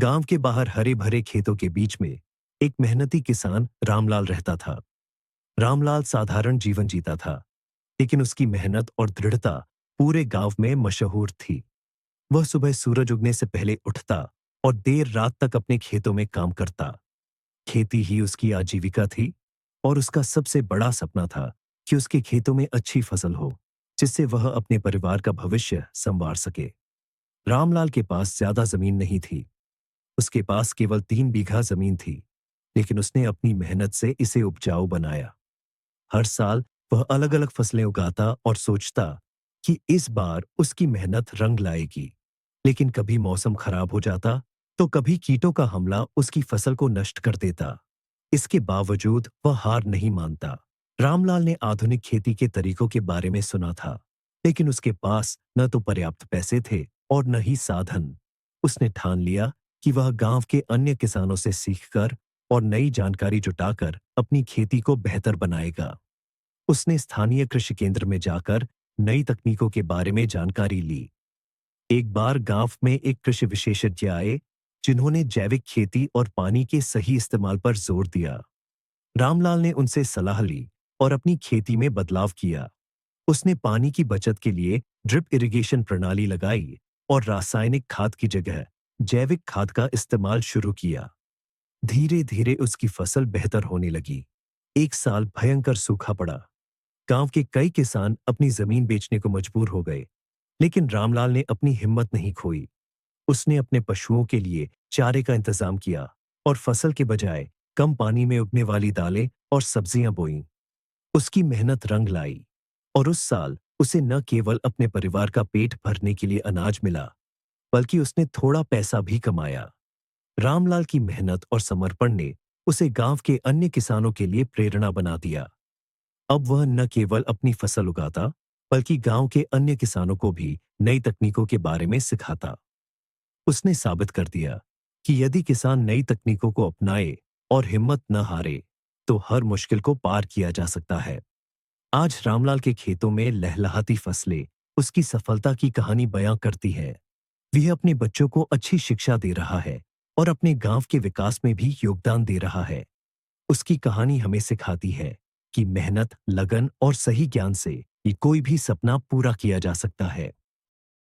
गांव के बाहर हरे भरे खेतों के बीच में एक मेहनती किसान रामलाल रहता था। रामलाल साधारण जीवन जीता था, लेकिन उसकी मेहनत और दृढ़ता पूरे गांव में मशहूर थी। वह सुबह सूरज उगने से पहले उठता और देर रात तक अपने खेतों में काम करता। खेती ही उसकी आजीविका थी और उसका सबसे बड़ा सपना था कि उसके खेतों में अच्छी फसल हो, जिससे वह अपने परिवार का भविष्य संवार सके। रामलाल के पास ज्यादा जमीन नहीं थी। उसके पास केवल 3 बीघा जमीन थी, लेकिन उसने अपनी मेहनत से इसे उपजाऊ बनाया। हर साल वह अलग अलग फसलें उगाता और सोचता कि इस बार उसकी मेहनत रंग लाएगी। लेकिन कभी मौसम खराब हो जाता तो कभी कीटों का हमला उसकी फसल को नष्ट कर देता। इसके बावजूद वह हार नहीं मानता। रामलाल ने आधुनिक खेती के तरीकों के बारे में सुना था, लेकिन उसके पास न तो पर्याप्त पैसे थे और न ही साधन। उसने ठान लिया कि वह गांव के अन्य किसानों से सीखकर और नई जानकारी जुटाकर अपनी खेती को बेहतर बनाएगा। उसने स्थानीय कृषि केंद्र में जाकर नई तकनीकों के बारे में जानकारी ली। एक बार गांव में एक कृषि विशेषज्ञ आए, जिन्होंने जैविक खेती और पानी के सही इस्तेमाल पर जोर दिया। रामलाल ने उनसे सलाह ली और अपनी खेती में बदलाव किया। उसने पानी की बचत के लिए ड्रिप इरिगेशन प्रणाली लगाई और रासायनिक खाद की जगह जैविक खाद का इस्तेमाल शुरू किया। धीरे धीरे उसकी फसल बेहतर होने लगी। एक साल भयंकर सूखा पड़ा। गांव के कई किसान अपनी जमीन बेचने को मजबूर हो गए, लेकिन रामलाल ने अपनी हिम्मत नहीं खोई। उसने अपने पशुओं के लिए चारे का इंतजाम किया और फसल के बजाय कम पानी में उगने वाली दालें और सब्जियां बोईं। उसकी मेहनत रंग लाई और उस साल उसे न केवल अपने परिवार का पेट भरने के लिए अनाज मिला, बल्कि उसने थोड़ा पैसा भी कमाया। रामलाल की मेहनत और समर्पण ने उसे गांव के अन्य किसानों के लिए प्रेरणा बना दिया। अब वह न केवल अपनी फसल उगाता, बल्कि गांव के अन्य किसानों को भी नई तकनीकों के बारे में सिखाता। उसने साबित कर दिया कि यदि किसान नई तकनीकों को अपनाए और हिम्मत न हारे, तो हर मुश्किल को पार किया जा सकता है। आज रामलाल के खेतों में लहलहाती फसलें उसकी सफलता की कहानी बयां करती है। वह अपने बच्चों को अच्छी शिक्षा दे रहा है और अपने गांव के विकास में भी योगदान दे रहा है। उसकी कहानी हमें सिखाती है कि मेहनत, लगन और सही ज्ञान से ये कोई भी सपना पूरा किया जा सकता है।